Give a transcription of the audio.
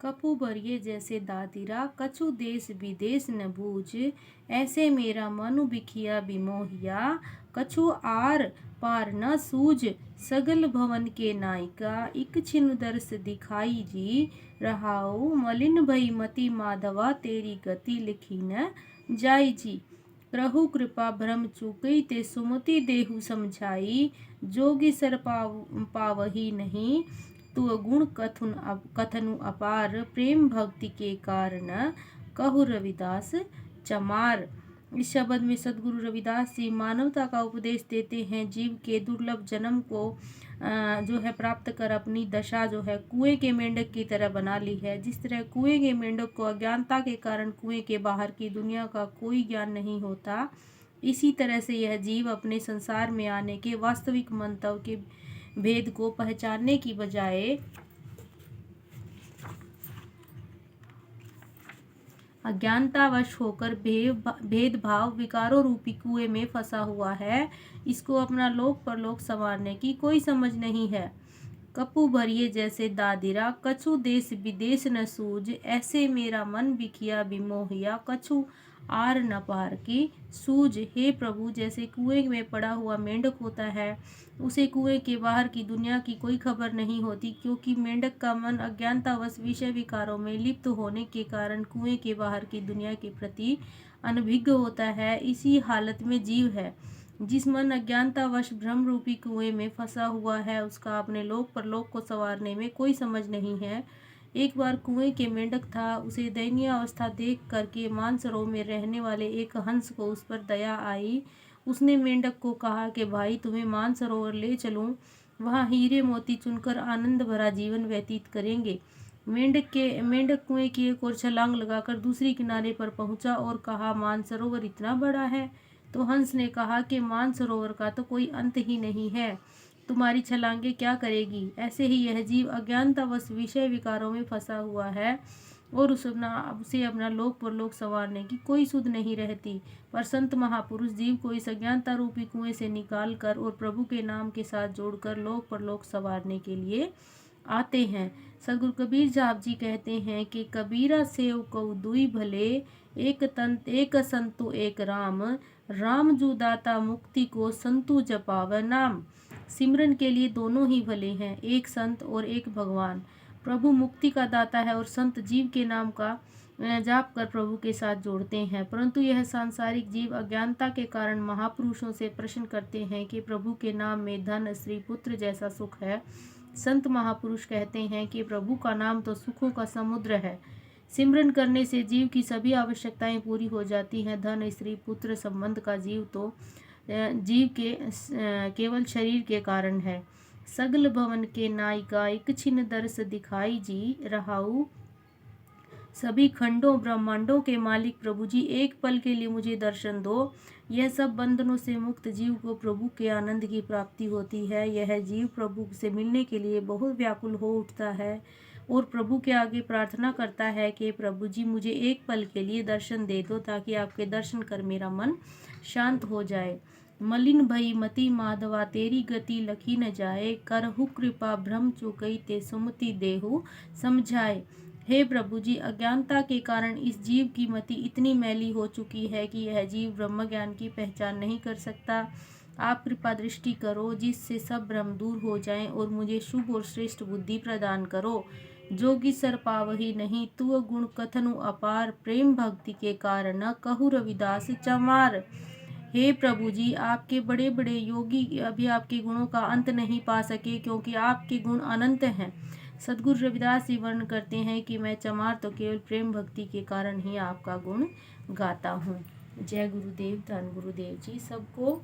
कपु बरिये जैसे दातिरा कछु देश विदेश न बूझ। ऐसे मेरा मनु बिखिया बिमोहिया कछु आर पार न सूझ। सगल भवन के नायिका इक छिन दर्श दिखाई जी। रहाऊ मलिन भई मति माधवा तेरी गति लिखी न जाई जी। प्रभु कृपा भ्रम चूकई ते सुमति देहु समझाई। जोगी सर पावही नहीं तू गुण कथनु अपार। प्रेम भक्ति के कारण कहु रविदास चमार। इस शब्द में सदगुरु रविदास जी मानवता का उपदेश देते हैं। जीव के दुर्लभ जन्म को जो है प्राप्त कर अपनी दशा जो है कुएं के मेंढक की तरह बना ली है। जिस तरह कुएं के मेंढक को अज्ञानता के कारण कुएं के बाहर की दुनिया का कोई ज्ञान नहीं होता, इसी तरह से यह जीव अपने संसार में आने के वास्तविक मंतव्य के भेद को पहचानने की बजाय अज्ञानतावश होकर भेदभाव विकारों रूपी कुएं में फंसा हुआ है। इसको अपना लोक परलोक संवारने की कोई समझ नहीं है। कपु भरिये जैसे दादिरा कछु देश विदेश न सूझ। ऐसे मेरा मन बिखिया बिमोहिया कछु आर न पार की सूझ। हे प्रभु, जैसे कुएं में पड़ा हुआ मेंढक होता है, उसे कुएं के बाहर की दुनिया की कोई खबर नहीं होती, क्योंकि मेंढक का मन अज्ञानतावश विषय विकारों में लिप्त होने के कारण कुएं के बाहर की दुनिया के प्रति अनभिज्ञ होता है। इसी हालत में जीव है। जिस मन अज्ञानतावश भ्रम रूपी कुएं में फंसा हुआ है, उसका अपने लोक परलोक को संवारने में कोई समझ नहीं है। एक बार कुएं के मेंढक था। उसे दयनीय अवस्था देख करके मानसरोवर में रहने वाले एक हंस को उस पर दया आई। उसने मेंढक को कहा कि भाई, तुम्हें मानसरोवर ले चलूं, वहाँ हीरे मोती चुनकर आनंद भरा जीवन व्यतीत करेंगे। मेंढक कुएं की एक ओर छलांग लगाकर दूसरी किनारे पर पहुंचा और कहा, मानसरोवर इतना बड़ा है? तो हंस ने कहा कि मानसरोवर का तो कोई अंत ही नहीं है, तुम्हारी छलांगे क्या करेगी। ऐसे ही यह जीव अज्ञानतावश विषय विकारों में फंसा हुआ है और उसे अपना लोक परलोक संवारने की कोई सुध नहीं रहती। पर संत महापुरुष जीव को इस अज्ञानता रूपी कुएं से निकाल कर और प्रभु के नाम के साथ जोड़कर लोक परलोक संवारने के लिए आते हैं। सदगुरु कबीर साहब जी कहते हैं कि कबीरा सेव कऊ दुई भले, एक संतु एक राम। राम जू दाता मुक्ति को, संतु जपाव नाम। सिमरन के लिए दोनों ही भले हैं, एक संत और एक भगवान। प्रभु मुक्ति का दाता है और संत जीव के नाम का जाप कर प्रभु के साथ जोड़ते हैं। परंतु यह सांसारिक जीव अज्ञानता के कारण महापुरुषों से प्रश्न करते हैं कि प्रभु के नाम में धन स्त्री पुत्र जैसा सुख है। संत महापुरुष कहते हैं कि प्रभु का नाम तो सुखों का समुद्र है। सिमरन करने से जीव की सभी आवश्यकताएं पूरी हो जाती हैं। धन स्त्री पुत्र संबंध का जीव के केवल शरीर के कारण है। सगल भवन के नायिका एक छिन दर्श दिखाई जी। रहाऊ सभी खंडों ब्रह्मांडों के मालिक प्रभु जी, एक पल के लिए मुझे दर्शन दो। यह सब बंधनों से मुक्त जीव को प्रभु के आनंद की प्राप्ति होती है। यह जीव प्रभु से मिलने के लिए बहुत व्याकुल हो उठता है और प्रभु के आगे प्रार्थना करता है कि प्रभु जी, मुझे एक पल के लिए दर्शन दे दो, ताकि आपके दर्शन कर मेरा मन शांत हो जाए। मलिन भई मति माधवा तेरी गति लखी न जाए। करहु कृपा भ्रम चुकई ते सुमति देहु समझाए। हे प्रभु जी, अज्ञानता के कारण इस जीव की मति इतनी मैली हो चुकी है कि यह जीव ब्रह्म ज्ञान की पहचान नहीं कर सकता। आप कृपा दृष्टि करो, जिससे सब भ्रम दूर हो जाएं और मुझे शुभ और श्रेष्ठ बुद्धि प्रदान करो। जोगी सर पावही नहीं तू गुण कथनु अपार। प्रेम भक्ति के कारण कहु रविदास चमार। हे प्रभु जी, आपके बड़े बड़े योगी अभी आपके गुणों का अंत नहीं पा सके, क्योंकि आपके गुण अनंत हैं। सदगुरु रविदास जी वर्ण करते हैं कि मैं चमार तो केवल प्रेम भक्ति के कारण ही आपका गुण गाता हूँ। जय गुरुदेव, धन गुरुदेव जी सबको।